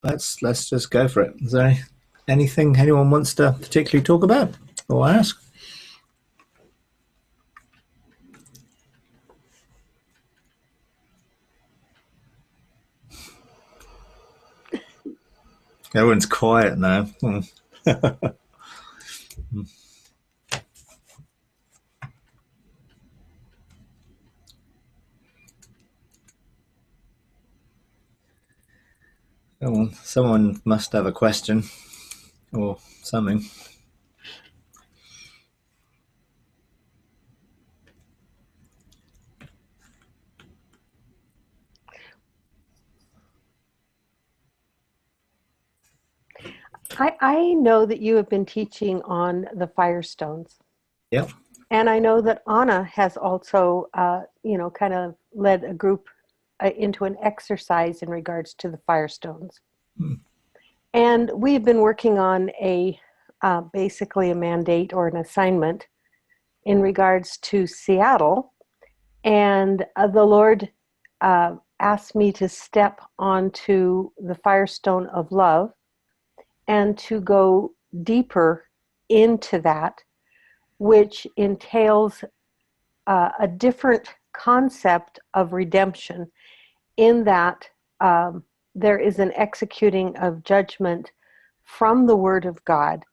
let's just go for it. Is there anything anyone wants to particularly talk about or ask? Everyone's quiet now. Someone must have a question or something. I know that you have been teaching on the Firestones, Yep. and I know that Anna has also, kind of led a group into an exercise in regards to the Firestones. Hmm. And we've been working on basically a mandate or an assignment in regards to Seattle, and the Lord asked me to step onto the Firestone of love and to go deeper into that, which entails a different concept of redemption, in that there is an executing of judgment from the Word of God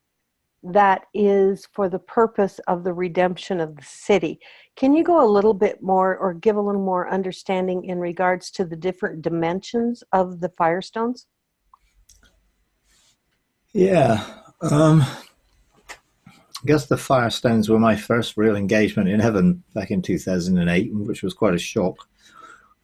that is for the purpose of the redemption of the city. Can you go a little bit more or give a little more understanding in regards to the different dimensions of the Firestones? Yeah. I guess the Firestones were my first real engagement in heaven back in 2008, which was quite a shock.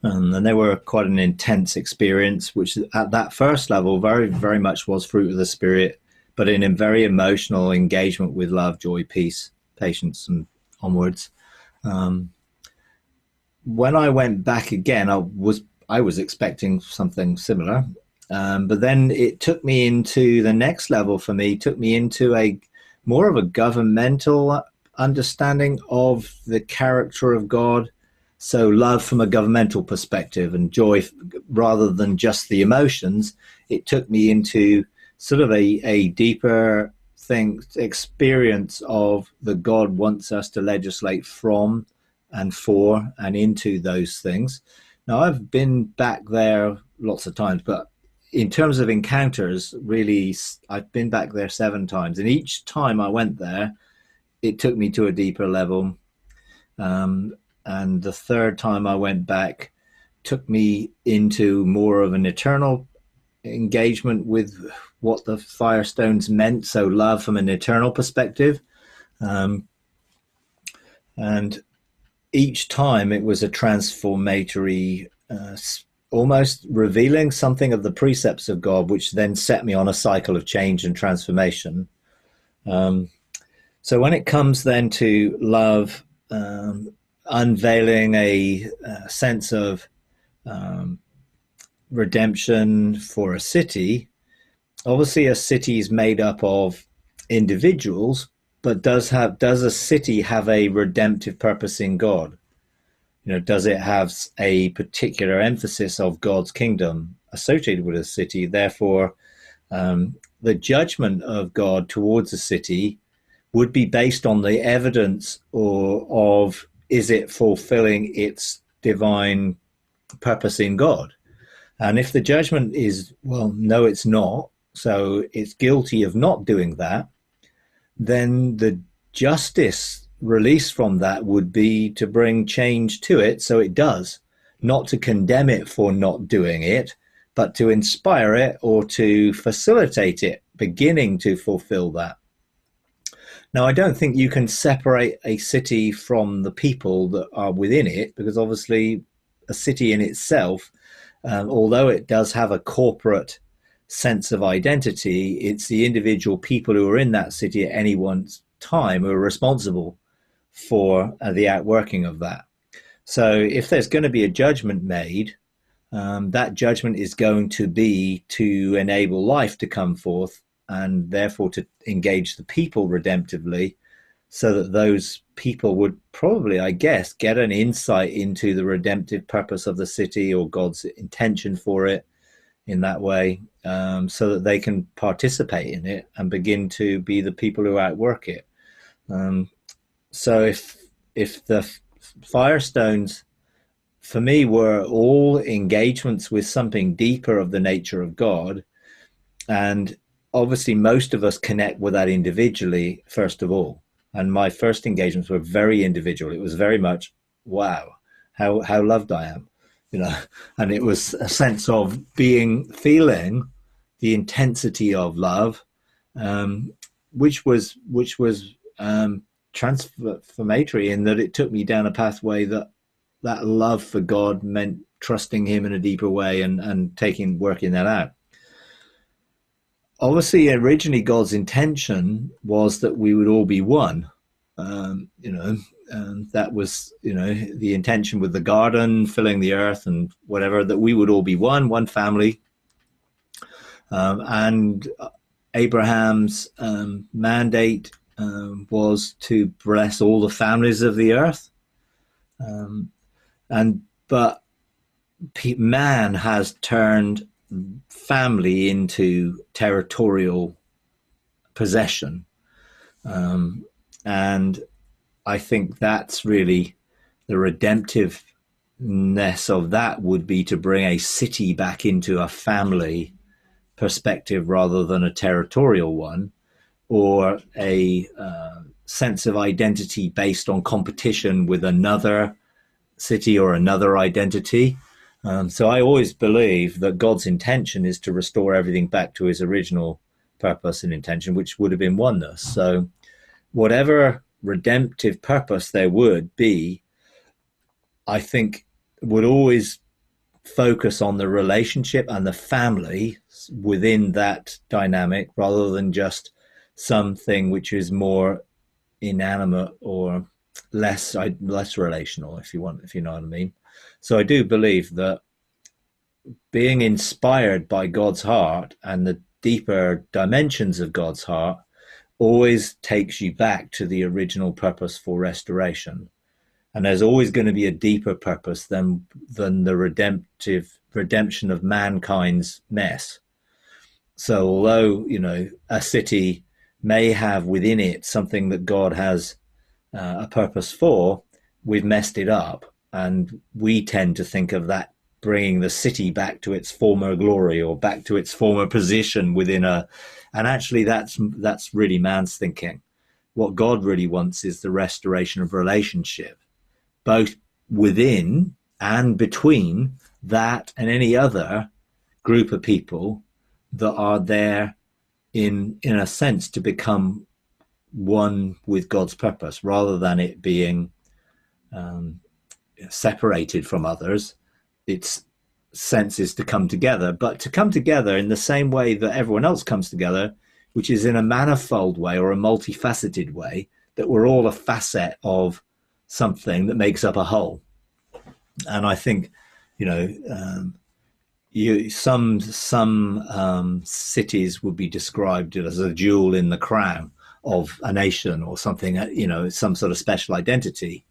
And they were quite an intense experience, which at that first level very, very much was fruit of the Spirit, but in a very emotional engagement with love, joy, peace, patience, and onwards. Um, when I went back again, I was expecting something similar, but then it took me into the next level for me. Took me into a more of a governmental understanding of the character of God. So love from a governmental perspective and joy rather than just the emotions. It took me into sort of a deeper thing experience of the God wants us to legislate from and for and into those things. Now, I've been back there lots of times, but in terms of encounters, really, I've been back there 7 times. And each time I went there, it took me to a deeper level. Um, and the third time I went back took me into more of an eternal engagement with what the Firestones meant. So, love from an eternal perspective. Um, and each time it was a transformatory, almost revealing something of the precepts of God, which then set me on a cycle of change and transformation. Um, so when it comes then to love, unveiling a sense of um, redemption for a city, obviously a city is made up of individuals, but does a city have a redemptive purpose in God? Does it have a particular emphasis of God's kingdom associated with a city? Therefore, the judgment of God towards a city would be based on the evidence or of is it fulfilling its divine purpose in God? And if the judgment is, well, no, it's not, so it's guilty of not doing that, then the justice released from that would be to bring change to it so it does, not to condemn it for not doing it, but to inspire it or to facilitate it beginning to fulfill that. Now, I don't think you can separate a city from the people that are within it, because obviously a city in itself, although it does have a corporate sense of identity, it's the individual people who are in that city at any one time who are responsible for the outworking of that. So if there's going to be a judgment made, that judgment is going to be to enable life to come forth and therefore to engage the people redemptively so that those people would probably, I guess, get an insight into the redemptive purpose of the city or God's intention for it, in that way, so that they can participate in it and begin to be the people who outwork it. Um, so if the Firestones for me were all engagements with something deeper of the nature of God, and obviously most of us connect with that individually first of all. And my first engagements were very individual. It was very much, wow, how loved I am, you know. And it was a sense of feeling the intensity of love, um, which was transformatory in that it took me down a pathway that love for God meant trusting Him in a deeper way and working that out. Obviously, originally God's intention was that we would all be one. You know, that was, you know, the intention with the garden, filling the earth and whatever, that we would all be one family. And Abraham's mandate was to bless all the families of the earth. But man has turned family into territorial possession. And I think that's really the redemptiveness of that would be to bring a city back into a family perspective rather than a territorial one, or a sense of identity based on competition with another city or another identity. So I always believe that God's intention is to restore everything back to his original purpose and intention, which would have been oneness. So whatever redemptive purpose there would be, I think would always focus on the relationship and the family within that dynamic rather than just something which is more inanimate or less relational, if you know what I mean. So I do believe that being inspired by God's heart and the deeper dimensions of God's heart always takes you back to the original purpose for restoration. And there's always going to be a deeper purpose than the redemption of mankind's mess. So although, you know, a city may have within it something that God has a purpose for, we've messed it up. And we tend to think of that bringing the city back to its former glory or back to its former position within and actually that's really man's thinking. What God really wants is the restoration of relationship, both within and between that and any other group of people that are there in a sense to become one with God's purpose, rather than it being separated from others. Its sense is to come together, but to come together in the same way that everyone else comes together, which is in a manifold way or a multifaceted way, that we're all a facet of something that makes up a whole. And I think, you know, some cities would be described as a jewel in the crown of a nation or something, you know, some sort of special identity.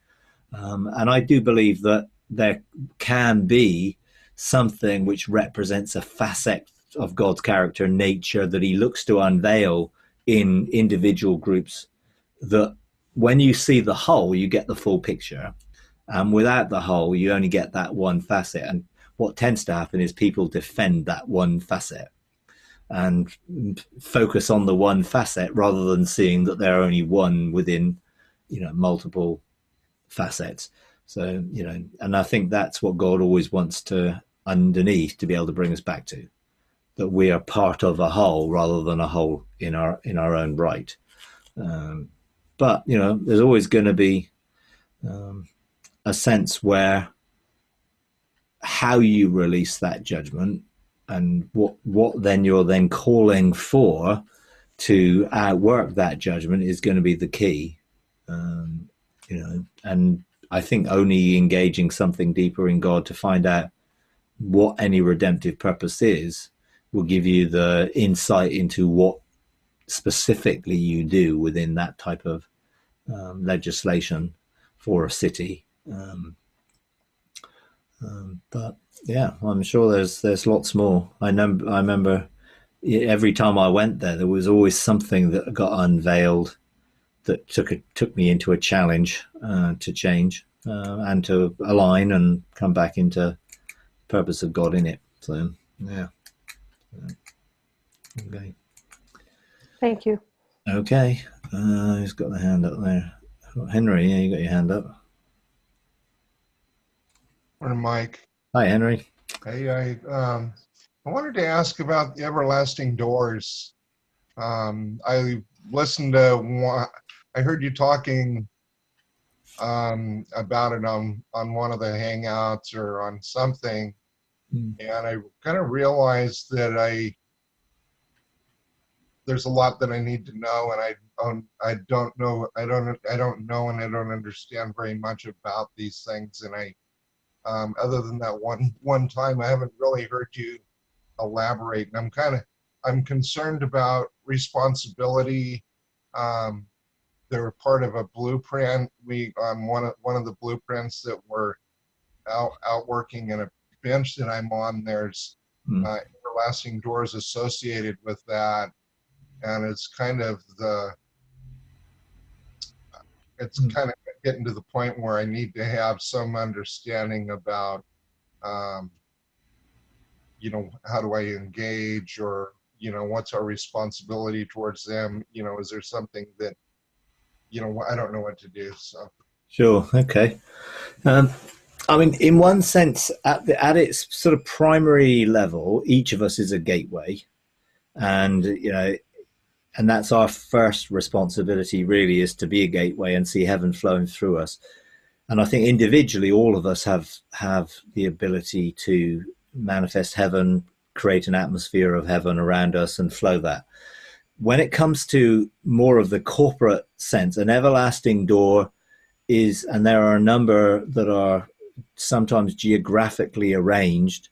And I do believe that there can be something which represents a facet of God's character and nature that he looks to unveil in individual groups, that when you see the whole, you get the full picture. And without the whole, you only get that one facet. And what tends to happen is people defend that one facet and focus on the one facet rather than seeing that they're only one within, you know, multiple facets. So, you know, and I think that's what God always wants to underneath to be able to bring us back to, that we are part of a whole rather than a whole in our own right. But, you know, there's always going to be a sense where how you release that judgment and what then you're then calling for to outwork that judgment is going to be the key. You know, and I think only engaging something deeper in God to find out what any redemptive purpose is will give you the insight into what specifically you do within that type of legislation for a city. But yeah, I'm sure there's lots more. I remember every time I went there, there was always something that got unveiled that took me into a challenge to change and to align and come back into purpose of God in it. So yeah, okay, Thank you. okay. Who's got the hand up there? Henry, yeah, you got your hand up. Or Mike. Hi, Henry. Hey, I wanted to ask about the everlasting doors. I listened to I heard you talking about it on one of the hangouts or on something, Mm. and I kind of realized that there's a lot that I need to know, and I don't know and I don't understand very much about these things, and other than that one time, I haven't really heard you elaborate. And I'm concerned about responsibility. Um, they're part of a blueprint. We one of the blueprints that we're out working in a bench that I'm on. There's Mm. everlasting doors associated with that, and it's Mm. kind of getting to the point where I need to have some understanding about um, how do I engage, or what's our responsibility towards them? Is there something that I don't know what to do? So Sure. Okay. Um, I mean, in one sense, at its sort of primary level, each of us is a gateway, and and that's our first responsibility. Really, is to be a gateway and see heaven flowing through us. And I think individually, all of us have the ability to manifest heaven, create an atmosphere of heaven around us, and flow that. When it comes to more of the corporate sense, an everlasting door is, and there are a number that are sometimes geographically arranged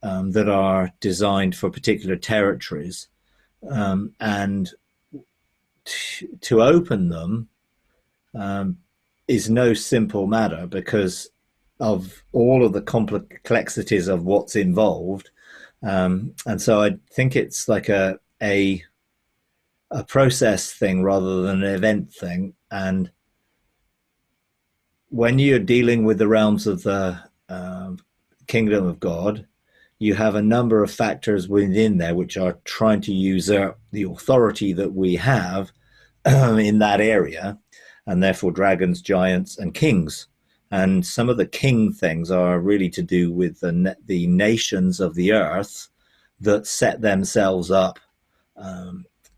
that are designed for particular territories. And to open them um, is no simple matter because of all of the complexities of what's involved. And so I think it's like a process thing rather than an event thing. And when you're dealing with the realms of the kingdom of God, you have a number of factors within there which are trying to usurp the authority that we have in that area, and therefore dragons, giants, and kings. And some of the king things are really to do with the nations of the earth that set themselves up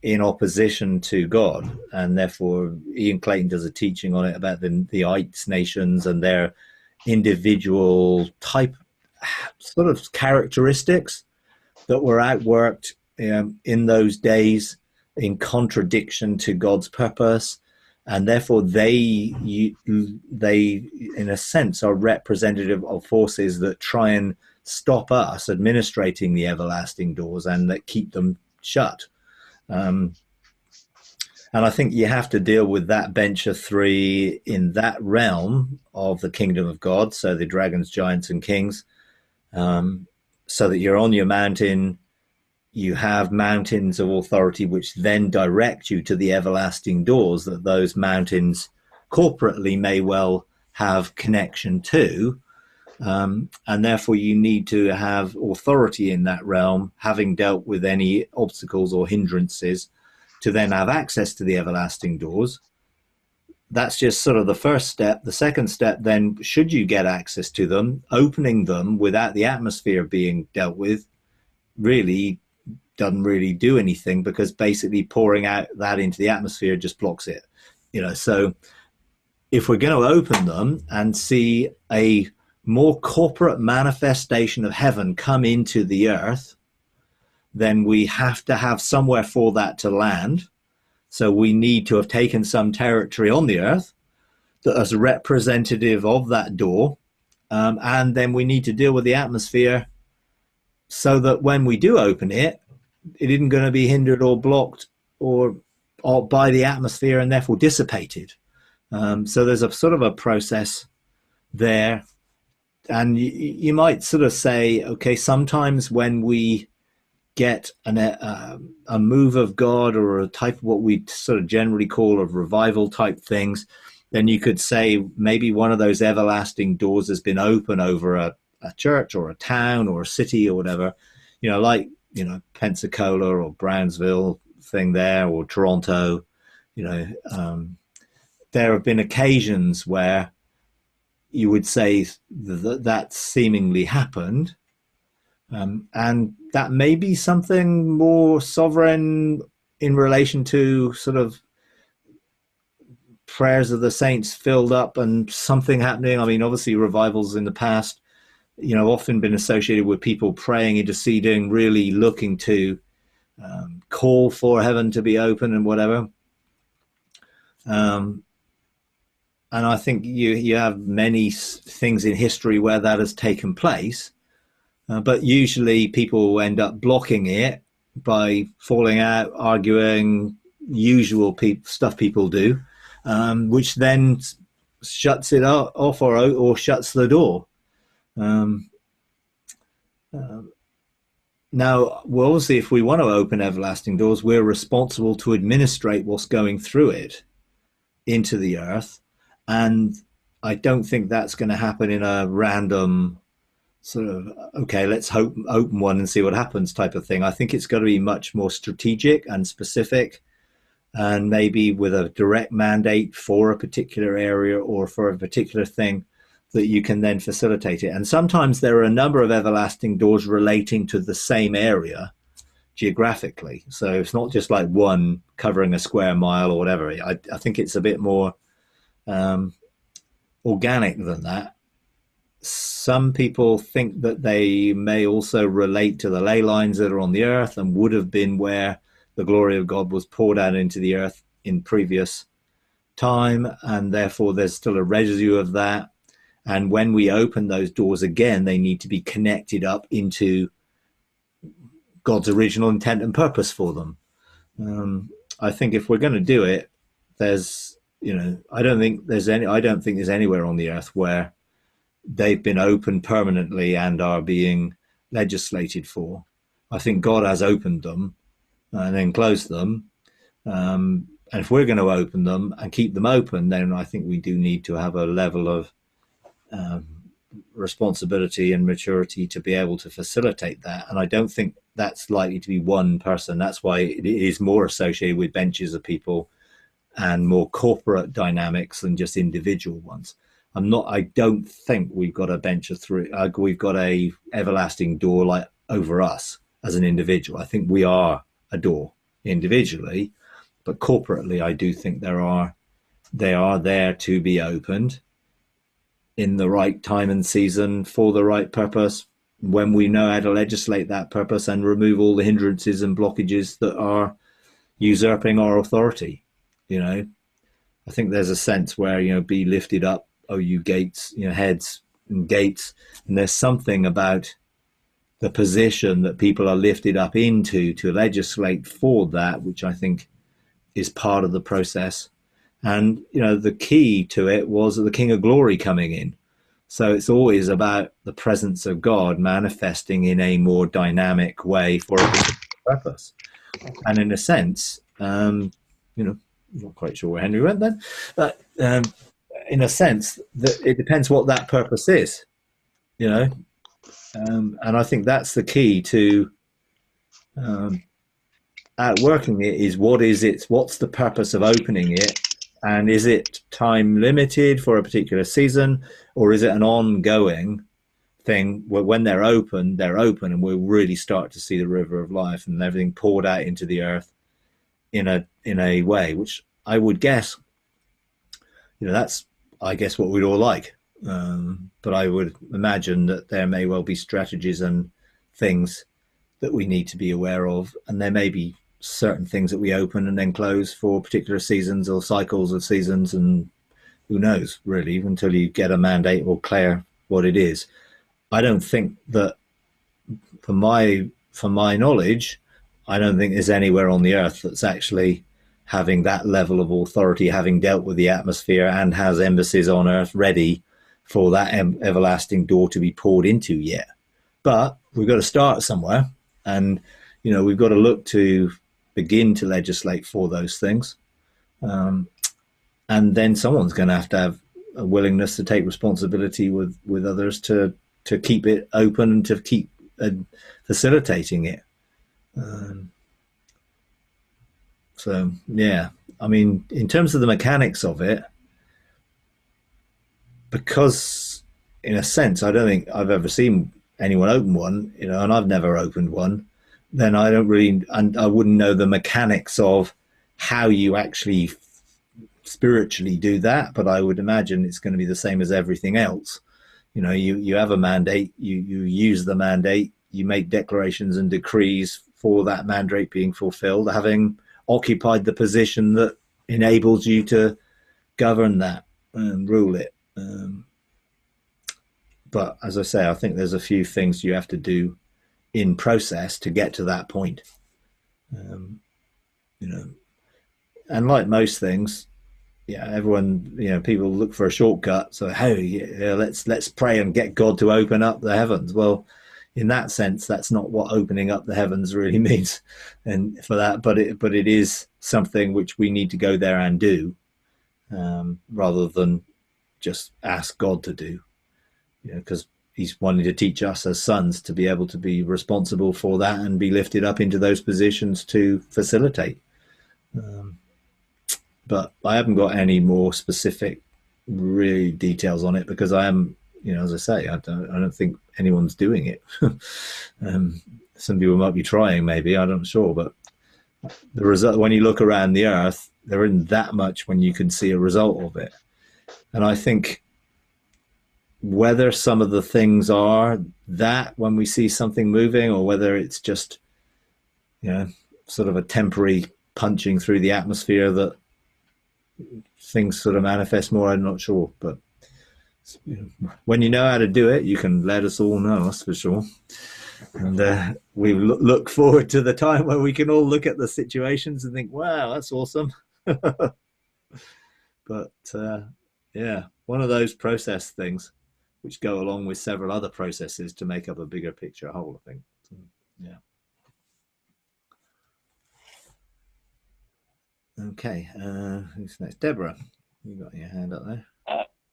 in opposition to God. And therefore, Ian Clayton does a teaching on it about the Ites nations and their individual type, sort of characteristics that were outworked in those days in contradiction to God's purpose. And therefore, they, in a sense, are representative of forces that try and stop us administrating the everlasting doors and that keep them shut. Um, and I think you have to deal with that bench of three in that realm of the kingdom of God. So the dragons, giants, and kings. So that you're on your mountain, you have mountains of authority which then direct you to the everlasting doors that those mountains corporately may well have connection to. And therefore, you need to have authority in that realm, having dealt with any obstacles or hindrances, to then have access to the everlasting doors. That's just sort of the first step. The second step, then, should you get access to them, opening them without the atmosphere being dealt with really doesn't really do anything, because basically pouring out that into the atmosphere just blocks it. So if we're going to open them and see a more corporate manifestation of heaven come into the earth, then we have to have somewhere for that to land. So we need to have taken some territory on the earth that is representative of that door. And then we need to deal with the atmosphere so that when we do open it, it isn't going to be hindered or blocked or by the atmosphere and therefore dissipated. So there's a sort of a process there and you might sort of say, okay, sometimes when we get a move of God or a type of what we sort of generally call of revival type things, then you could say maybe one of those everlasting doors has been open over a church or a town or a city or whatever, like, Pensacola or Brownsville thing there, or Toronto, there have been occasions where you would say that seemingly happened. And that may be something more sovereign in relation to sort of prayers of the saints filled up and something happening. I mean, obviously revivals in the past, often been associated with people praying, interceding, really looking to call for heaven to be open and whatever. And I think you have many things in history where that has taken place. But usually people end up blocking it by falling out, arguing, usual stuff people do, which then shuts it off or shuts the door. Now, well, obviously, if we want to open everlasting doors, we're responsible to administrate what's going through it into the earth. And I don't think that's going to happen in a random sort of, okay, let's open one and see what happens type of thing. I think it's got to be much more strategic and specific, and maybe with a direct mandate for a particular area or for a particular thing that you can then facilitate it. And sometimes there are a number of everlasting doors relating to the same area geographically. So it's not just like one covering a square mile or whatever. I think it's a bit more organic than that. Some people think that they may also relate to the ley lines that are on the earth and would have been where the glory of God was poured out into the earth in previous time, and therefore there's still a residue of that. And when we open those doors again, they need to be connected up into God's original intent and purpose for them. I think if we're going to do it, there's, I don't think there's anywhere on the earth where they've been opened permanently and are being legislated for. I think God has opened them and then closed them. And if we're going to open them and keep them open, then I think we do need to have a level of responsibility and maturity to be able to facilitate that. And I don't think that's likely to be one person. That's why it is more associated with benches of people and more corporate dynamics than just individual ones. I don't think we've got a bench of three. We've got a everlasting door like over us as an individual. I think we are a door individually, but corporately, I do think they are there to be opened in the right time and season for the right purpose, when we know how to legislate that purpose and remove all the hindrances and blockages that are usurping our authority. I think there's a sense where, be lifted up, oh, you gates, heads and gates. And there's something about the position that people are lifted up into to legislate for that, which I think is part of the process. And, the key to it was the King of Glory coming in. So it's always about the presence of God manifesting in a more dynamic way for a particular purpose. And in a sense, I'm not quite sure where Henry went then, but in a sense, that it depends what that purpose is, and I think that's the key to outworking it, is what's the purpose of opening it, and is it time limited for a particular season, or is it an ongoing thing where when they're open and we'll really start to see the river of life and everything poured out into the earth in a way which I would guess, that's, I guess, what we'd all like. But I would imagine that there may well be strategies and things that we need to be aware of. And there may be certain things that we open and then close for particular seasons or cycles of seasons. And who knows, really, until you get a mandate or clear what it is. I don't think that, from my knowledge, I don't think there's anywhere on the earth that's actually having that level of authority, having dealt with the atmosphere and has embassies on earth ready for that everlasting door to be poured into yet. But we've got to start somewhere, and we've got to look to begin to legislate for those things, and then someone's going to have a willingness to take responsibility with others to keep it open and to keep facilitating it. So yeah, I mean, in terms of the mechanics of it, because in a sense I don't think I've ever seen anyone open one, and I've never opened one, then I don't really, and I wouldn't know the mechanics of how you actually spiritually do that. But I would imagine it's going to be the same as everything else. You have a mandate, you use the mandate, you make declarations and decrees for that mandate being fulfilled, having occupied the position that enables you to govern that and rule it. But as I say, I think there's a few things you have to do in process to get to that point. And like most things, everyone, people look for a shortcut. So, let's pray and get God to open up the heavens. Well, in that sense, that's not what opening up the heavens really means. And for that, but it is something which we need to go there and do, rather than just ask God to do, because he's wanting to teach us as sons to be able to be responsible for that and be lifted up into those positions to facilitate. But I haven't got any more specific really details on it, because I am, as I say, I don't think anyone's doing it. Some people might be trying, maybe, I'm not sure, but the result, when you look around the earth, there isn't that much when you can see a result of it. And I think whether some of the things are that when we see something moving, or whether it's just, sort of a temporary punching through the atmosphere that things sort of manifest more, I'm not sure. But when you know how to do it, you can let us all know, that's for sure. And we look forward to the time when we can all look at the situations and think, wow, that's awesome. But one of those process things which go along with several other processes to make up a bigger picture whole, I think. So, yeah. Okay, who's next? Deborah, you got your hand up there.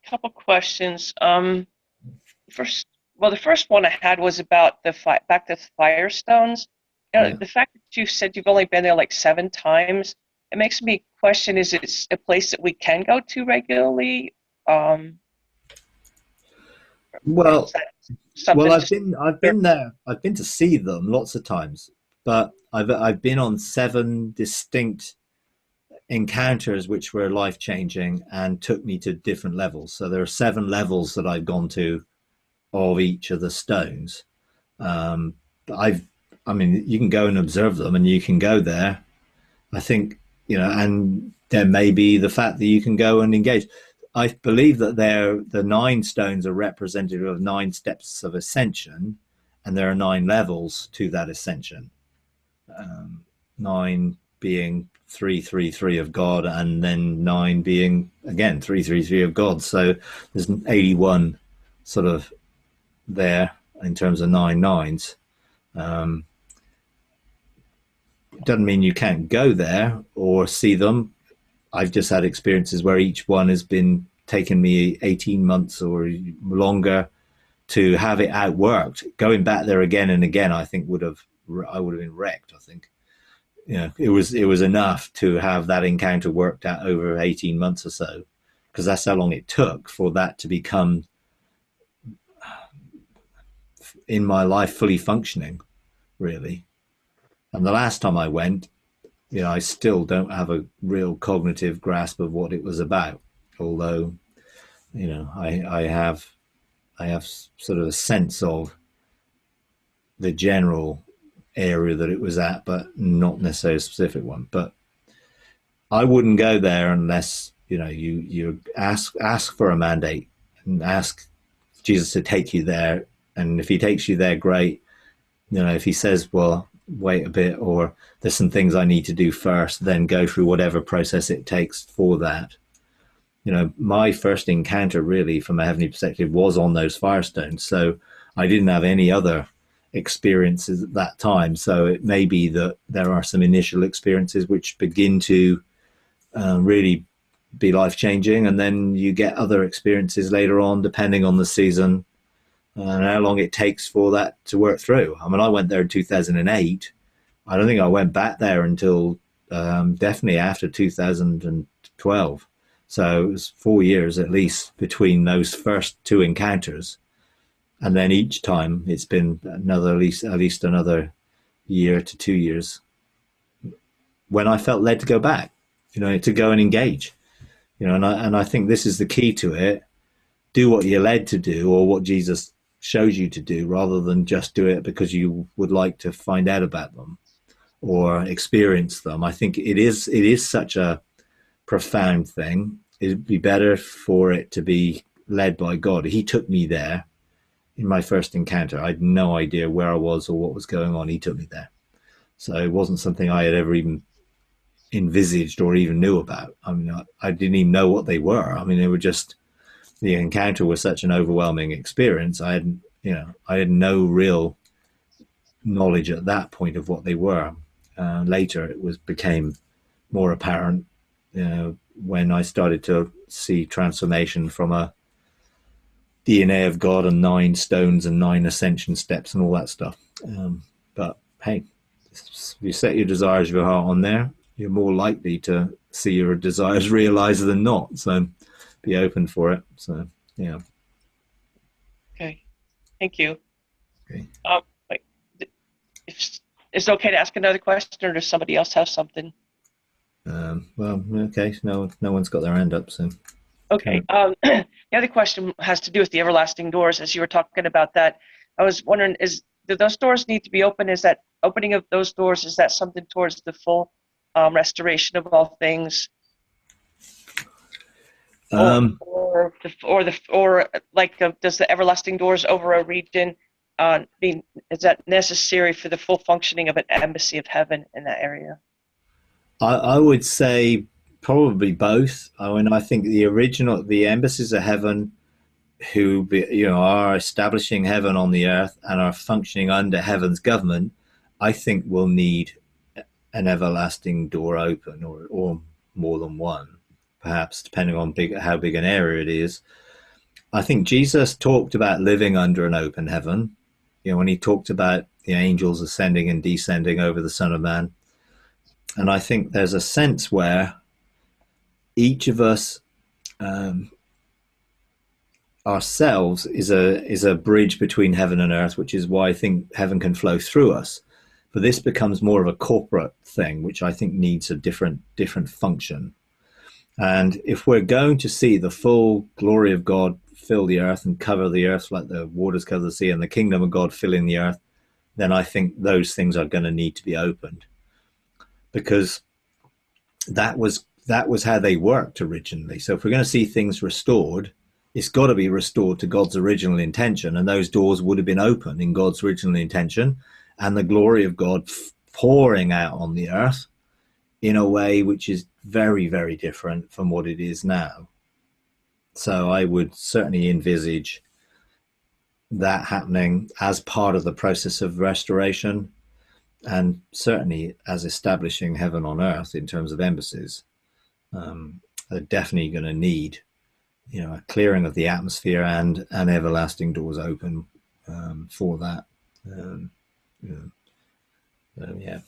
Couple questions. The first one I had was about back to Firestones. The fact that you said you've only been there like 7 times, it makes me question: is it a place that we can go to regularly? Well, I've been there. I've been to see them lots of times, but I've been on 7 distinct encounters which were life-changing and took me to different levels. So there are 7 levels that I've gone to of each of the stones. I mean, you can go and observe them, and you can go there. I think, and there may be the fact that you can go and engage. I believe that the 9 stones are representative of 9 steps of ascension, and there are 9 levels to that ascension. 9 being 333 of God, and then 9 being again 333 of God. So there's 81 sort of there in terms of 9 nines. Doesn't mean you can't go there or see them. I've just had experiences where each one has been taken me 18 months or longer to have it outworked. Going back there again and again, I think I would have been wrecked. I think, it was enough to have that encounter worked out over 18 months or so, because that's how long it took for that to become in my life fully functioning, really. And the last time I went, I still don't have a real cognitive grasp of what it was about, although, I have sort of a sense of the general area that it was at, but not necessarily a specific one. But I wouldn't go there unless, you ask for a mandate and ask Jesus to take you there. And if he takes you there, great. If he says, well, wait a bit, or there's some things I need to do first, then go through whatever process it takes for that. you know, my first encounter really from a heavenly perspective was on those Firestones. So I didn't have any other experiences at that time. So it may be that there are some initial experiences which begin to really be life changing, and then you get other experiences later on, depending on the season and how long it takes for that to work through. I mean, I went there in 2008. I don't think I went back there until definitely after 2012. So it was 4 years at least between those first two encounters, and then each time it's been another at least another year to 2 years when I felt led to go back, you know, to go and engage, you know, and I think this is the key to it. Do what you're led to do, or what Jesus shows you to do, rather than just do it because you would like to find out about them or experience them. I think it is such a profound thing. It'd be better for it to be led by God. He took me there in my first encounter. I had no idea where I was or what was going on. He took me there. So it wasn't something I had ever even envisaged or even knew about. I mean, I didn't even know what they were. I mean, they were just, the encounter was such an overwhelming experience. I had no real knowledge at that point of what they were. Later, it became more apparent, you know, when I started to see transformation from a DNA of God and 9 stones and 9 ascension steps and all that stuff. But hey, if you set your desires of your heart on there, you're more likely to see your desires realized than not. So be open for it. So yeah. Okay, thank you. Okay. Like, if it's okay to ask another question, or does somebody else have something? Well, okay. No one's got their hand up. So okay. The other question has to do with the everlasting doors. As you were talking about that, I was wondering: do those doors need to be open? Is that opening of those doors? Is that something towards the full restoration of all things? Or like does the everlasting doors over a region is that necessary for the full functioning of an embassy of heaven in that area? I would say probably both. I mean, I think the embassies of heaven, who are establishing heaven on the earth and are functioning under heaven's government, I think will need an everlasting door open, or more than one, perhaps depending on how big an area it is. I think Jesus talked about living under an open heaven, you know, when he talked about the angels ascending and descending over the Son of Man. And I think there's a sense where each of us ourselves is a bridge between heaven and earth, which is why I think heaven can flow through us. But this becomes more of a corporate thing, which I think needs a different function. And if we're going to see the full glory of God fill the earth and cover the earth like the waters cover the sea, and the kingdom of God filling the earth, then I think those things are going to need to be opened, because that was how they worked originally. So if we're going to see things restored, it's got to be restored to God's original intention, and those doors would have been open in God's original intention, and the glory of God pouring out on the earth in a way which is very, very different from what it is now. So I would certainly envisage that happening as part of the process of restoration, and certainly as establishing heaven on earth in terms of embassies. They're definitely going to need, you know, a clearing of the atmosphere and everlasting doors open for that. Yeah.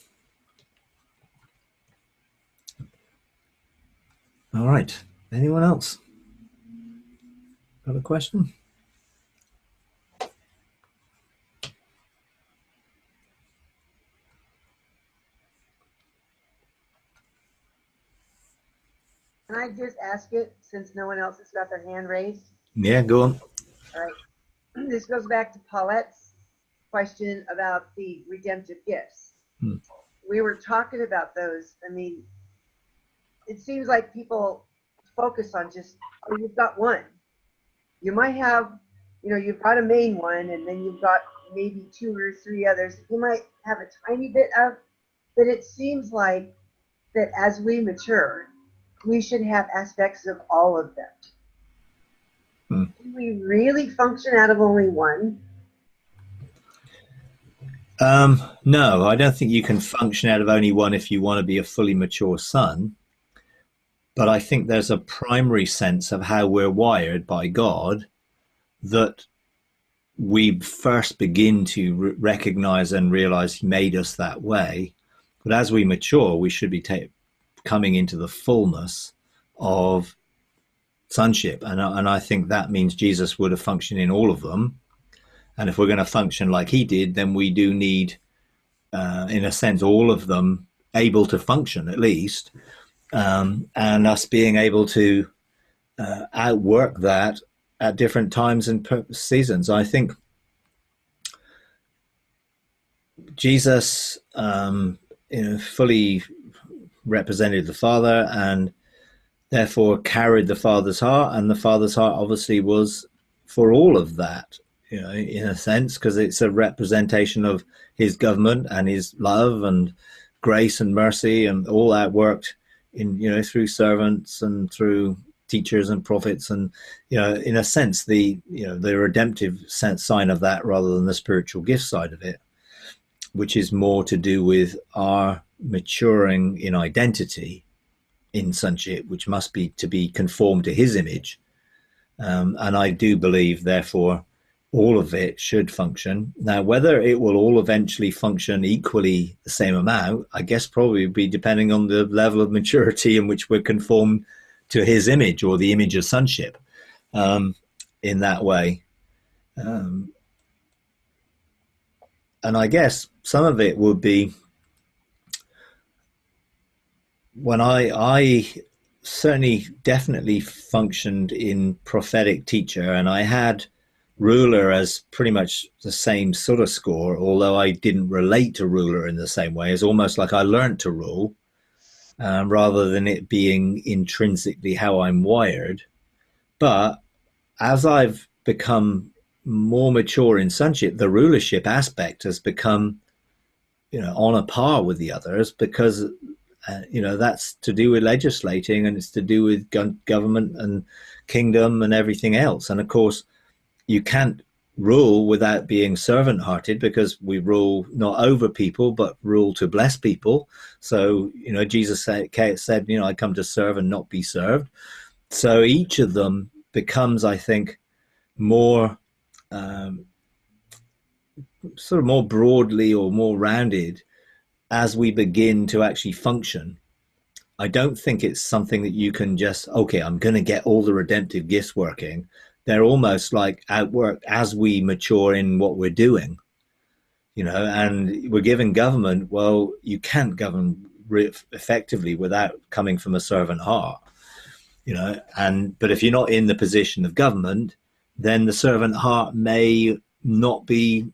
All right. Anyone else got a question? Can I just ask it, since no one else has got their hand raised? Yeah, go on. All right. This goes back to Paulette's question about the redemptive gifts. We were talking about those. I mean, it seems like people focus on just, oh, you've got one. You might have, you know, you've got a main one, and then you've got maybe 2 or 3 others. You might have a tiny bit of, but it seems like that as we mature, we should have aspects of all of them. Do we really function out of only one? No, I don't think you can function out of only one if you want to be a fully mature son. But I think there's a primary sense of how we're wired by God that we first begin to recognize and realize he made us that way. But as we mature, we should be coming into the fullness of sonship. And I think that means Jesus would have functioned in all of them. And if we're going to function like he did, then we do need, in a sense, all of them able to function at least, and us being able to outwork that at different times and seasons. I think Jesus, fully represented the Father and therefore carried the Father's heart, and the Father's heart obviously was for all of that, in a sense, because it's a representation of his government and his love and grace and mercy, and all outworked in through servants and through teachers and prophets, and in a sense the redemptive sign of that, rather than the spiritual gift side of it, which is more to do with our maturing in identity in sonship, which must be to be conformed to his image. And I do believe, therefore, all of it should function. Now, whether it will all eventually function equally the same amount, I guess probably be depending on the level of maturity in which we're conformed to his image, or the image of sonship, in that way. And I guess some of it would be when I certainly definitely functioned in prophetic teacher, and I had ruler as pretty much the same sort of score, although I didn't relate to ruler in the same way. It's almost like I learned to rule, rather than it being intrinsically how I'm wired. But as I've become more mature in sonship, the rulership aspect has become, on a par with the others, because that's to do with legislating, and it's to do with government and kingdom and everything else. And of course, you can't rule without being servant-hearted, because we rule not over people, but rule to bless people. So, Jesus said, I come to serve and not be served. So each of them becomes, I think, more sort of more broadly or more rounded as we begin to actually function. I don't think it's something that you can just, okay, I'm going to get all the redemptive gifts working. They're almost like outworked as we mature in what we're doing, and we're given government. Well, you can't govern effectively without coming from a servant heart, but if you're not in the position of government, then the servant heart may not be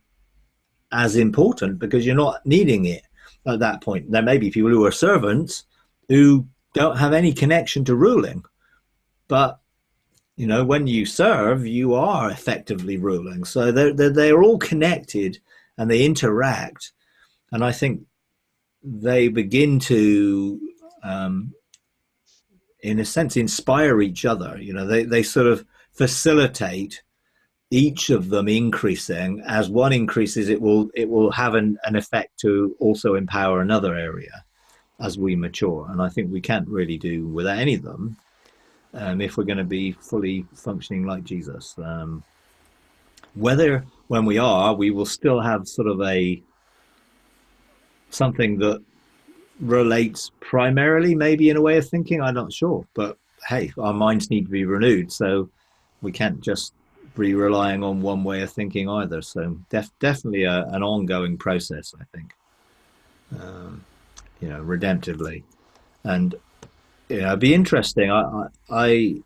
as important, because you're not needing it at that point. There may be people who are servants who don't have any connection to ruling, but when you serve, you are effectively ruling. So they're all connected, and they interact, and I think they begin to, in a sense, inspire each other. They sort of facilitate each of them increasing. As one increases, it will have an effect to also empower another area as we mature. And I think we can't really do without any of them, if we're going to be fully functioning like Jesus. Whether when we are, we will still have sort of something that relates primarily, maybe, in a way of thinking. I'm not sure, but hey, our minds need to be renewed, so we can't just be relying on one way of thinking either. So definitely an ongoing process, I think, redemptively. And it'd be interesting. I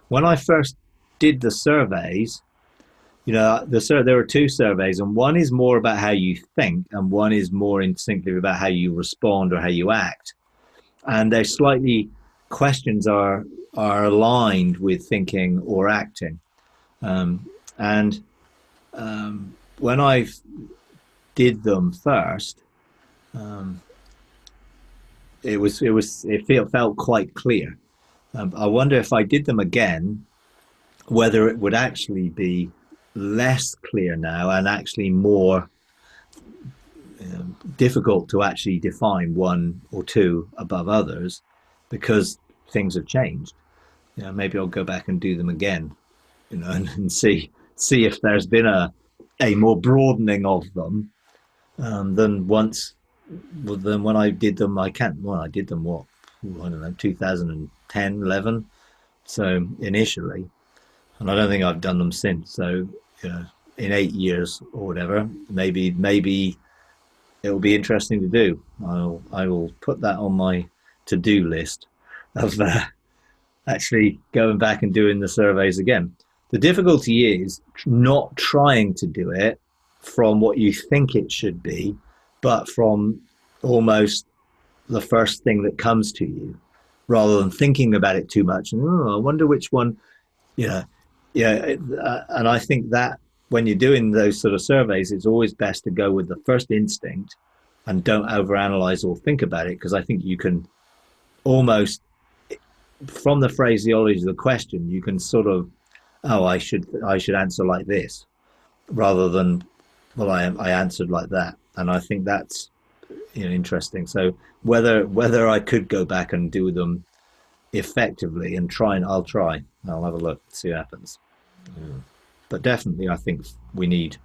when I first did the surveys, there are two surveys, and one is more about how you think, and one is more instinctive about how you respond or how you act. And they're slightly, questions are aligned with thinking or acting. And when I did them first, felt quite clear. I wonder if I did them again, whether it would actually be less clear now and actually more difficult to actually define one or two above others, because things have changed. Maybe I'll go back and do them again, and see if there's been a more broadening of them than once. Than when I did them. I did them what? I don't know, 2010, 11. So initially, and I don't think I've done them since. So in 8 years or whatever, maybe it will be interesting to do. I will put that on my to-do list of actually going back and doing the surveys again. The difficulty is not trying to do it from what you think it should be, but from almost the first thing that comes to you, rather than thinking about it too much. And I wonder which one, and I think that when you're doing those sort of surveys, it's always best to go with the first instinct and don't overanalyze or think about it, because I think you can almost, from the phraseology of the question, you can sort of, I should answer like this, rather than, well, I answered like that. And I think that's interesting. So whether I could go back and do them effectively and I'll have a look, see what happens. But definitely, I think we need,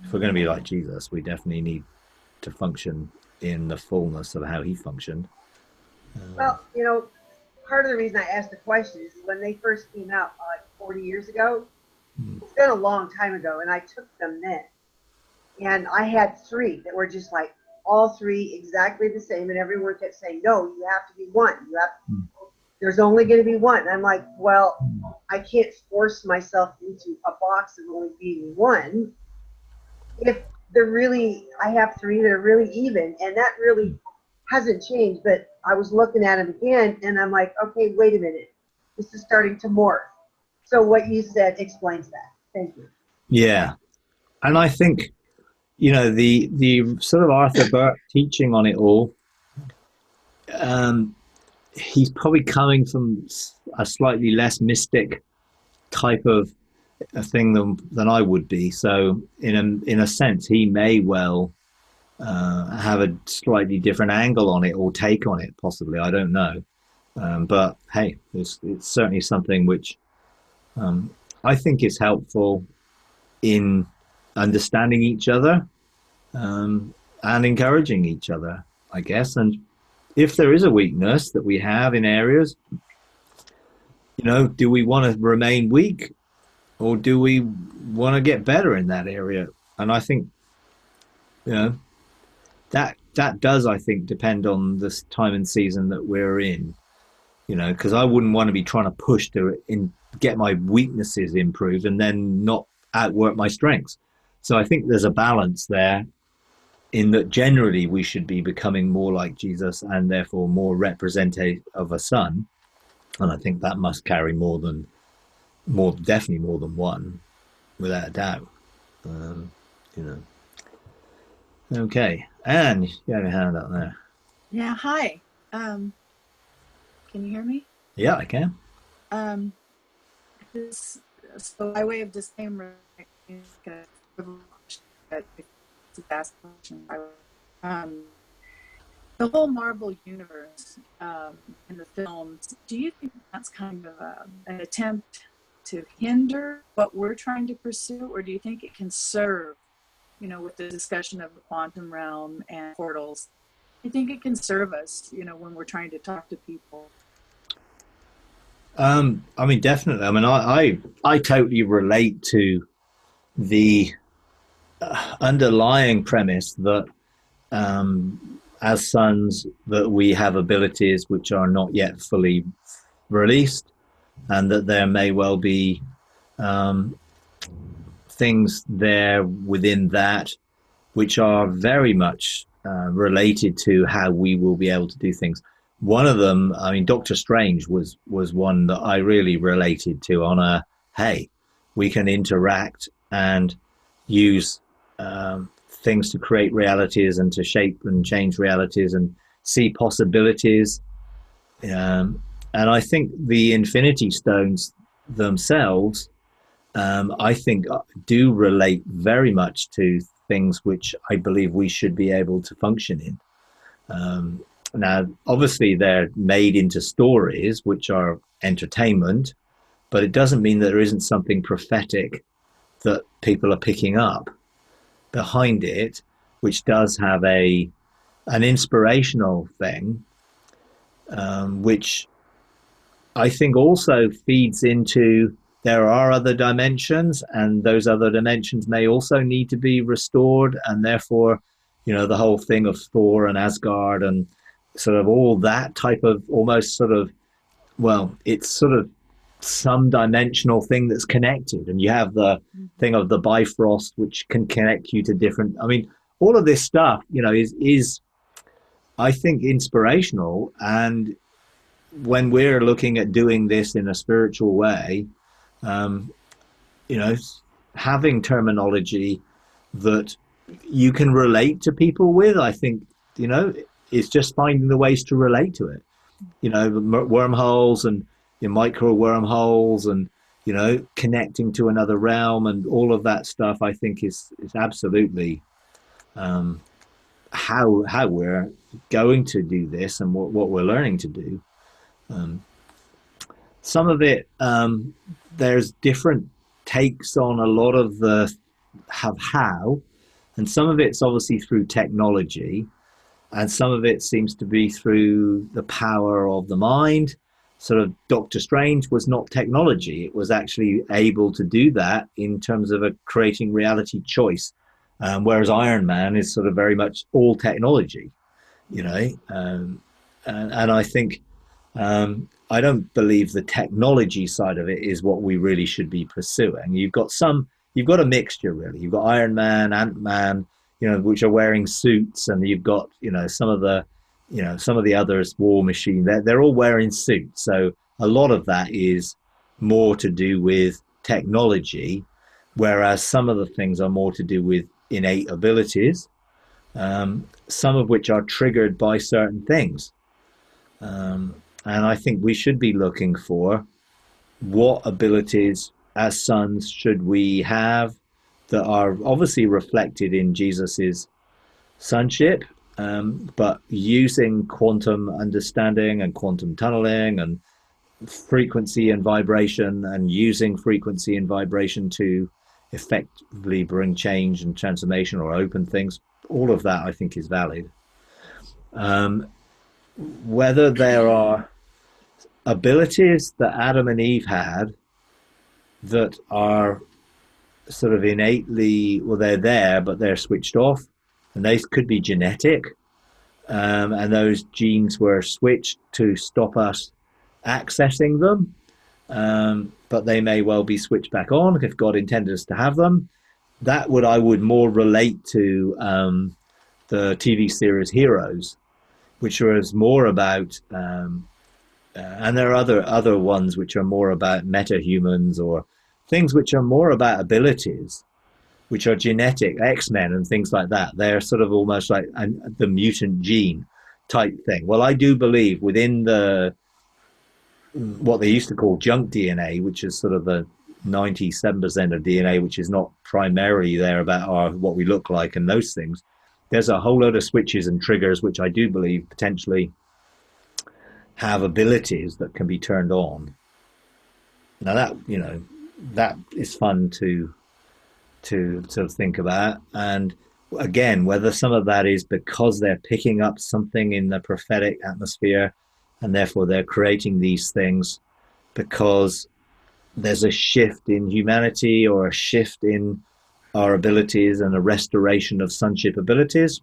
if we're going to be like Jesus, we definitely need to function in the fullness of how he functioned. Well, part of the reason I asked the question is when they first came out, like 40 years ago. It's been a long time ago, and I took them then. And I had 3 that were just like all 3 exactly the same, and everyone kept saying, no, you have to be one. There's only going to be one. And I'm like, well, I can't force myself into a box of only being one. If I have 3 that are really even, and that really hasn't changed. But I was looking at them again, and I'm like, okay, wait a minute. This is starting to morph. So what you said explains that. Thank you. Yeah. And I think, the sort of Arthur Burke teaching on it all, he's probably coming from a slightly less mystic type of a thing than I would be. So in a sense, he may well have a slightly different angle on it or take on it, possibly. I don't know. But hey, it's certainly something which I think is helpful in understanding each other and encouraging each other, I guess. And if there is a weakness that we have in areas, do we want to remain weak, or do we want to get better in that area? And I think, that does, I think, depend on this time and season that we're in, because I wouldn't want to be trying to push to get my weaknesses improved and then not outwork my strengths. So I think there's a balance there, in that generally we should be becoming more like Jesus and therefore more representative of a son. And I think that must carry definitely more than one, without a doubt. Okay. Anne, you have a hand up there. Yeah, hi. Can you hear me? Yeah, I can. So by way of disclaimer, the whole Marvel universe in the films, do you think that's kind of an attempt to hinder what we're trying to pursue, or do you think it can serve, with the discussion of the quantum realm and portals? Do you think it can serve us, when we're trying to talk to people? I mean, definitely. I mean, I totally relate to the underlying premise that as sons, that we have abilities which are not yet fully released, and that there may well be things there within that which are very much related to how we will be able to do things. One of them, I mean, Doctor Strange was one that I really related to on hey, we can interact and use things to create realities and to shape and change realities, and see possibilities. And I think the Infinity Stones themselves, I think, do relate very much to things which I believe we should be able to function in. Now, obviously, they're made into stories which are entertainment, but it doesn't mean that there isn't something prophetic that people are picking up behind it, which does have an inspirational thing, which I think also feeds into there are other dimensions, and those other dimensions may also need to be restored, and therefore, the whole thing of Thor and Asgard and sort of all that type of almost sort of, well, it's sort of some dimensional thing that's connected, and you have the thing of the Bifrost, which can connect you to different. I mean, all of this stuff, is I think inspirational, and when we're looking at doing this in a spiritual way, having terminology that you can relate to people with, I think, it's just finding the ways to relate to it. Wormholes and micro wormholes and, connecting to another realm and all of that stuff, I think is absolutely how we're going to do this and what we're learning to do. Some of it, there's different takes on a lot of the how, and some of it's obviously through technology, and some of it seems to be through the power of the mind. Sort of Doctor Strange was not technology. It was actually able to do that in terms of a creating reality choice, whereas Iron Man is sort of very much all technology, and I think I don't believe the technology side of it is what we really should be pursuing. You've got a mixture really. You've got Iron Man, Ant-Man, which are wearing suits, and you've got, some of the others, War Machine, they're all wearing suits. So a lot of that is more to do with technology, whereas some of the things are more to do with innate abilities, some of which are triggered by certain things. And I think we should be looking for what abilities as sons should we have that are obviously reflected in Jesus's sonship, but using quantum understanding and quantum tunneling and frequency and vibration, and using frequency and vibration to effectively bring change and transformation or open things. All of that, I think, is valid. Whether there are abilities that Adam and Eve had that are sort of innately, well, they're there, but they're switched off, and they could be genetic, and those genes were switched to stop us accessing them, but they may well be switched back on if God intended us to have them. That I would more relate to the TV series Heroes, which was more about and there are other ones which are more about metahumans, or things which are more about abilities, which are genetic, X-Men and things like that. They're sort of almost like the mutant gene type thing. Well, I do believe within what they used to call junk DNA, which is sort of the 97% of DNA, which is not primarily there about what we look like and those things. There's a whole load of switches and triggers, which I do believe potentially have abilities that can be turned on. Now that is fun to think about, and again, whether some of that is because they're picking up something in the prophetic atmosphere, and therefore they're creating these things because there's a shift in humanity or a shift in our abilities and a restoration of sonship abilities.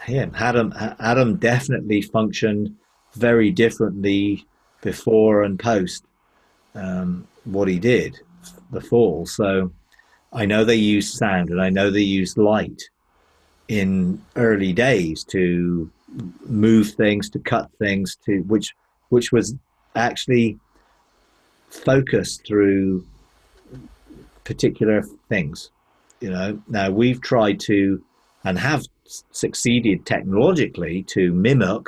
Adam definitely functioned very differently before and post what he did, the fall. So I know they used sound, and I know they used light in early days to move things, to cut things, to which was actually focused through particular things. Now we've tried to, and have succeeded technologically to mimic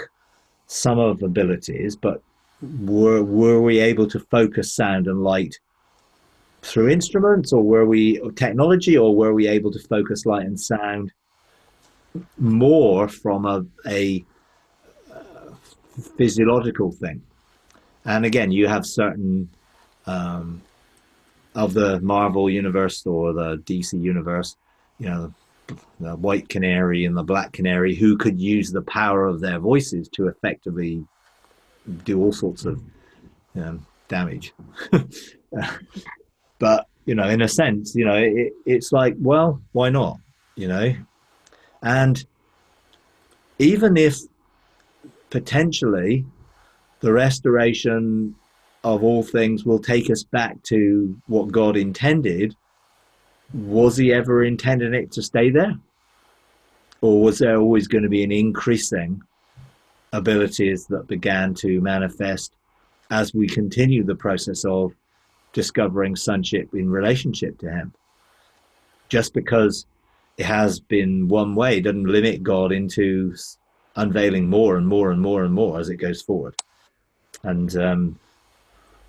some of the abilities, but were we able to focus sound and light through instruments, or were we technology, or were we able to focus light and sound more from a physiological thing? And again, you have certain of the Marvel universe or the DC universe, you know, the white canary and the black canary, who could use the power of their voices to effectively do all sorts of damage. But, you know, in a sense, you know, it's like, well, why not? You know, and even if potentially the restoration of all things will take us back to what God intended, was he ever intending it to stay there? Or was there always going to be an increasing abilities that began to manifest as we continue the process of discovering sonship in relationship to him? Just because it has been one way doesn't limit God into unveiling more and more and more and more as it goes forward. And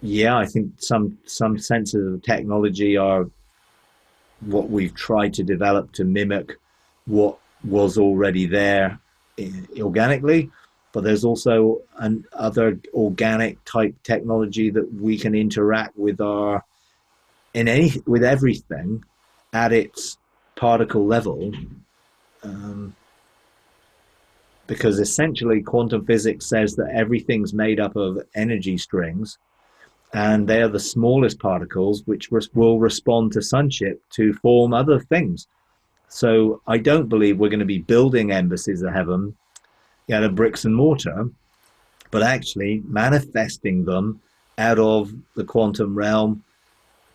yeah, I think some senses of technology are what we've tried to develop to mimic what was already there organically, but there's also other organic type technology that we can interact with with everything at its particle level, because essentially quantum physics says that everything's made up of energy strings, and they are the smallest particles which will respond to sonship to form other things. So I don't believe we're going to be building embassies of heaven out of bricks and mortar, but actually manifesting them out of the quantum realm,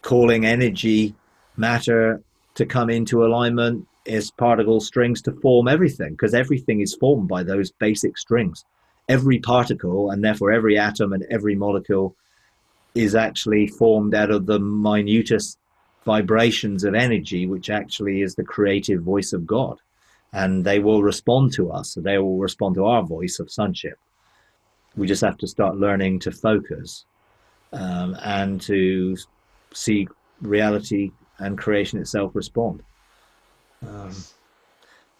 calling energy, matter to come into alignment as particle strings to form everything, because everything is formed by those basic strings. Every particle, and therefore every atom and every molecule, is actually formed out of the minutest vibrations of energy, which actually is the creative voice of God. And they will respond to us. So they will respond to our voice of sonship. We just have to start learning to focus and to see reality and creation itself respond.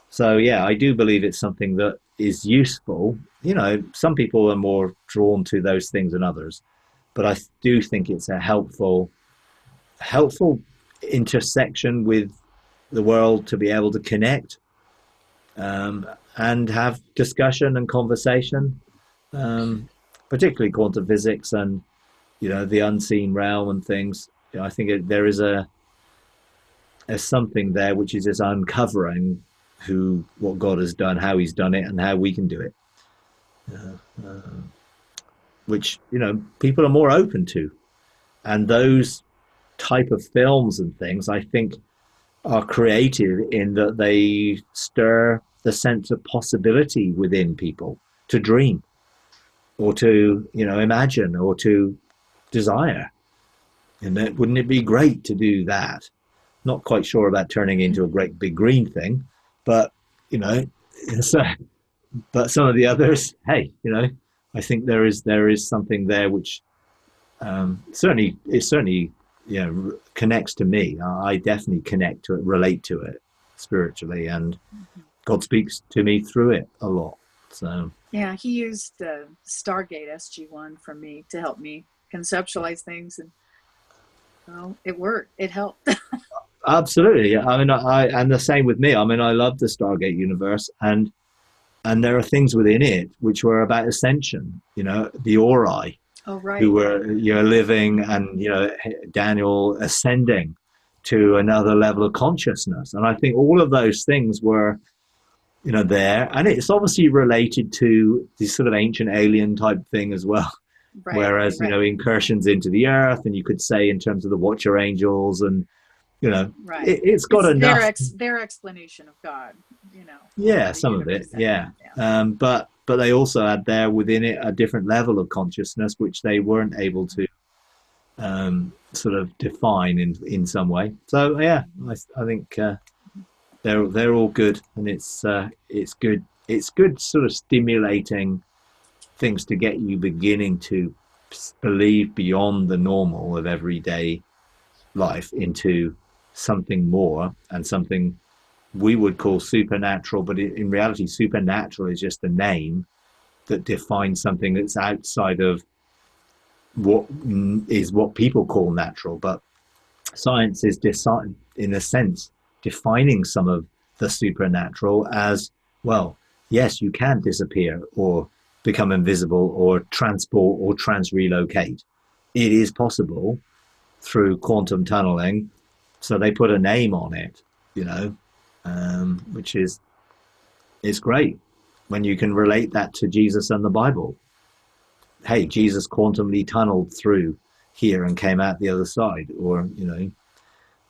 So yeah, I do believe it's something that is useful. You know, some people are more drawn to those things than others, but I do think it's a helpful intersection with the world to be able to connect and have discussion and conversation, particularly quantum physics and, you know, the unseen realm and things. You know, I think there is something there which is just uncovering what God has done, how he's done it, and how we can do it, which, you know, people are more open to. And those type of films and things, I think, are creative in that they stir the sense of possibility within people to dream or to, you know, imagine or to desire. And wouldn't it be great to do that? Not quite sure about turning into a great big green thing, but, you know, but some of the others, hey, you know, I think there is something there which certainly, you know, connects to me. I definitely connect to it, relate to it spiritually, and God speaks to me through it a lot. So yeah, he used Stargate SG1 for me to help me conceptualize things, and well, it worked. It helped. Absolutely. I mean, and the same with me. I mean, I love the Stargate universe, and there are things within it which were about ascension. You know, the Ori, who were, you know, living, and, you know, Daniel ascending to another level of consciousness. And I think all of those things were, you know, there. And it's obviously related to this sort of ancient alien type thing as well. Right, whereas, you know, incursions into the earth, and you could say in terms of the Watcher Angels, and, you know, it's got enough. Their explanation of God, you know. Yeah, some of it, yeah. But they also had there within it a different level of consciousness, which they weren't able to sort of define in some way. So yeah, I think they're all good, and it's good. It's good, sort of stimulating things to get you beginning to believe beyond the normal of everyday life into something more, and something we would call supernatural. But in reality, supernatural is just a name that defines something that's outside of what people call natural. But science is in a sense defining some of the supernatural as, well, yes, you can disappear or become invisible or transport or transrelocate. It is possible through quantum tunneling. So they put a name on it, which is great when you can relate that to Jesus and the Bible. Hey, Jesus quantumly tunneled through here and came out the other side. Or,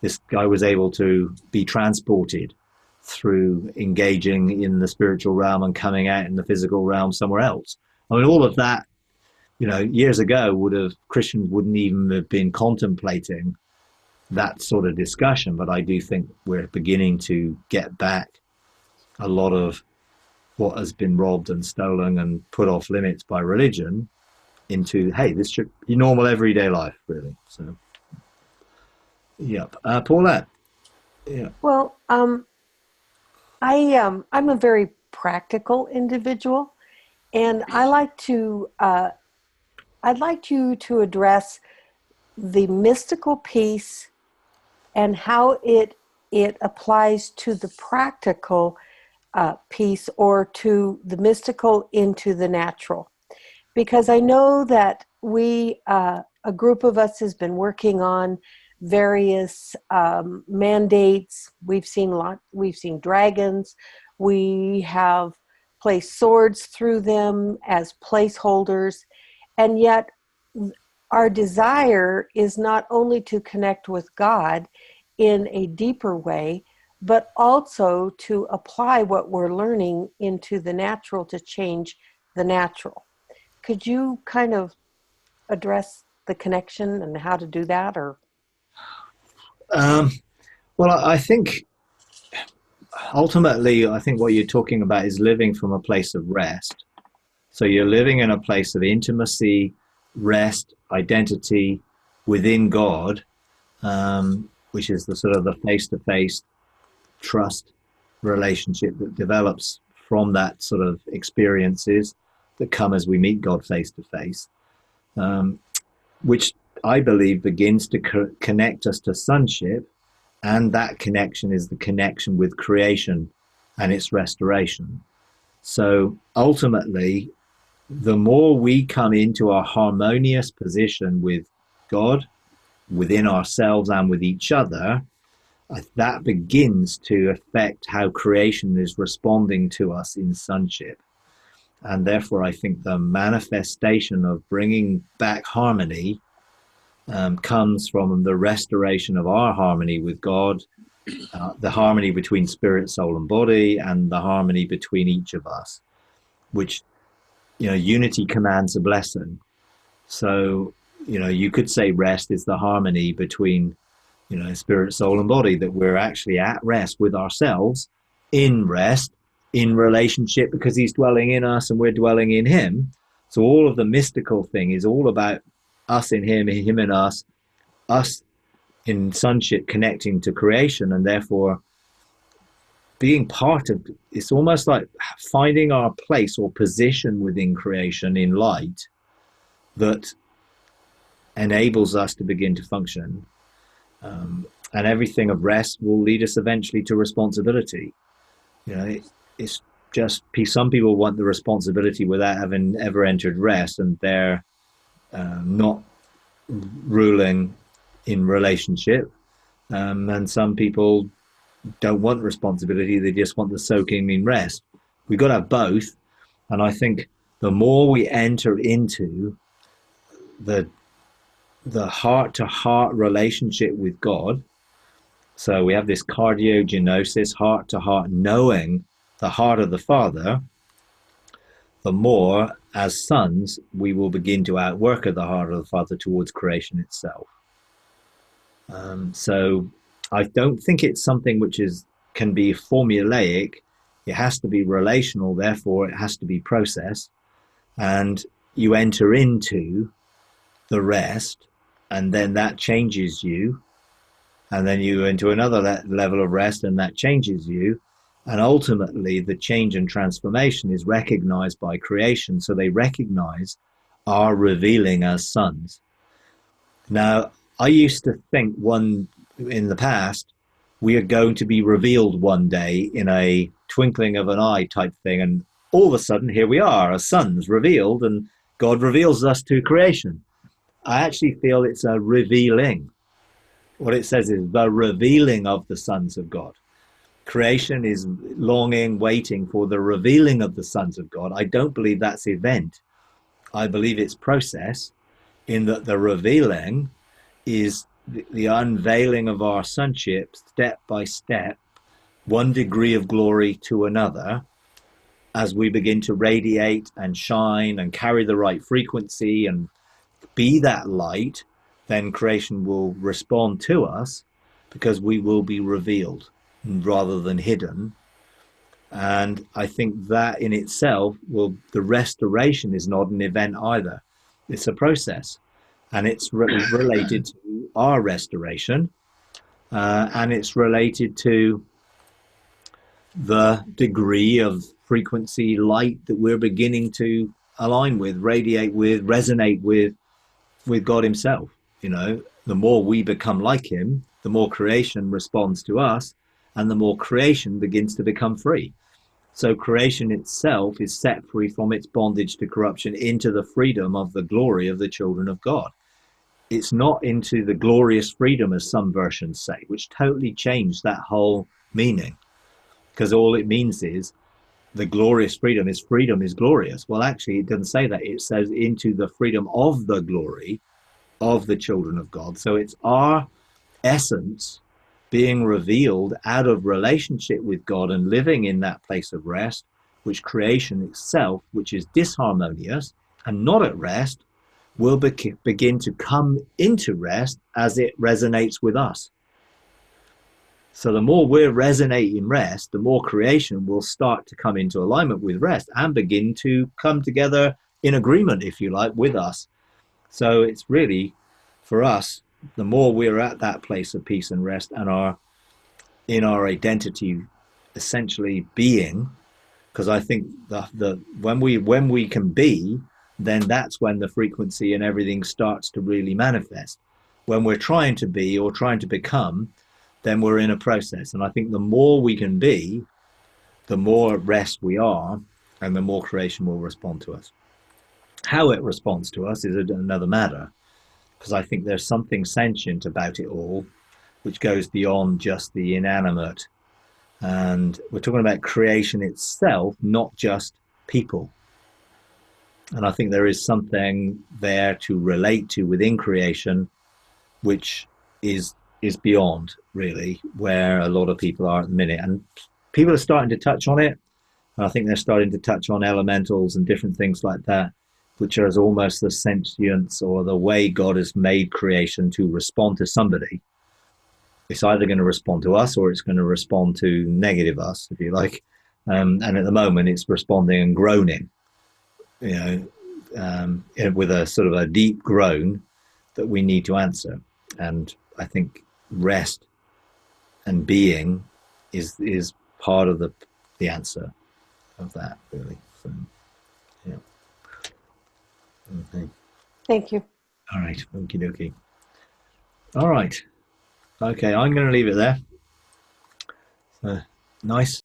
this guy was able to be transported through engaging in the spiritual realm and coming out in the physical realm somewhere else. I mean, all of that, years ago Christians wouldn't even have been contemplating that sort of discussion. But I do think we're beginning to get back a lot of what has been robbed and stolen and put off limits by religion into, hey, this should be normal everyday life, really. So, yep. Paulette. Yeah. Well, I'm a very practical individual, and I'd like you to address the mystical piece and how it applies to the practical piece, or to the mystical into the natural. Because I know that a group of us has been working on various mandates. We've seen dragons. We have placed swords through them as placeholders, and yet our desire is not only to connect with God in a deeper way, but also to apply what we're learning into the natural to change the natural. Could you kind of address the connection and how to do that? Or well, I think ultimately, I think what you're talking about is living from a place of rest. So you're living in a place of intimacy, rest, identity within God, which is the sort of the face-to-face trust relationship that develops from that sort of experiences that come as we meet God face to face, which I believe begins to connect us to sonship. And that connection is the connection with creation and its restoration. So ultimately, the more we come into a harmonious position with God, within ourselves and with each other, that begins to affect how creation is responding to us in sonship. And therefore, I think the manifestation of bringing back harmony comes from the restoration of our harmony with God, the harmony between spirit, soul, and body, and the harmony between each of us, which, unity commands a blessing. So, you could say rest is the harmony between, spirit, soul, and body, that we're actually at rest with ourselves, in rest, in relationship, because he's dwelling in us and we're dwelling in him. So all of the mystical thing is all about us in him in us in sonship connecting to creation, and therefore being part of, it's almost like finding our place or position within creation in light that enables us to begin to function. And everything of rest will lead us eventually to responsibility. It's just, some people want the responsibility without having ever entered rest, and they're not ruling in relationship. And some people don't want responsibility, they just want the soaking in rest. We've got to have both. And I think the more we enter into the heart-to-heart relationship with God, so we have this cardiogenosis, heart-to-heart knowing the heart of the Father, the more, as sons, we will begin to outwork at the heart of the Father towards creation itself. So I don't think it's something which is can be formulaic. It has to be relational, therefore it has to be processed. And you enter into the rest, and then that changes you. And then you into another level of rest, and that changes you. And ultimately, the change and transformation is recognized by creation. So they recognize our revealing as sons. Now, I used to think in the past, we are going to be revealed one day in a twinkling of an eye type thing. And all of a sudden, here we are, as sons revealed, and God reveals us to creation. I actually feel it's a revealing. What it says is the revealing of the sons of God. Creation is longing, waiting for the revealing of the sons of God. I don't believe that's event. I believe it's process, in that the revealing is the unveiling of our sonship step by step, one degree of glory to another, as we begin to radiate and shine and carry the right frequency and be that light. Then creation will respond to us, because we will be revealed rather than hidden. And I think that in itself the restoration is not an event either. It's a process, and it's related to our restoration, and it's related to the degree of frequency light that we're beginning to align with, radiate with, resonate with God himself. The more we become like him, the more creation responds to us, and the more creation begins to become free. So creation itself is set free from its bondage to corruption into the freedom of the glory of the children of God. It's not into the glorious freedom, as some versions say, which totally changed that whole meaning, because all it means is the glorious freedom is glorious. Well, actually, it doesn't say that. It says into the freedom of the glory of the children of God. So it's our essence being revealed out of relationship with God and living in that place of rest, which creation itself, which is disharmonious and not at rest, will begin to come into rest as it resonates with us. So the more we're resonating rest, the more creation will start to come into alignment with rest and begin to come together in agreement, if you like, with us. So it's really, for us, the more we're at that place of peace and rest and in our identity essentially being, because I think when we can be, then that's when the frequency and everything starts to really manifest. When we're trying to be or trying to become, then we're in a process. And I think the more we can be, the more at rest we are, and the more creation will respond to us. How it responds to us is another matter, because I think there's something sentient about it all, which goes beyond just the inanimate. And we're talking about creation itself, not just people. And I think there is something there to relate to within creation, which is beyond really where a lot of people are at the minute. And people are starting to touch on it. And I think they're starting to touch on elementals and different things like that, which are almost the sentience or the way God has made creation to respond to somebody. It's either going to respond to us or it's going to respond to negative us, if you like. And at the moment, it's responding and groaning, with a sort of a deep groan that we need to answer. And I think rest and being is part of the answer of that, really. So, yeah. Okay. Thank you. All right. Okie dokie. All right. Okay, I'm going to leave it there. Nice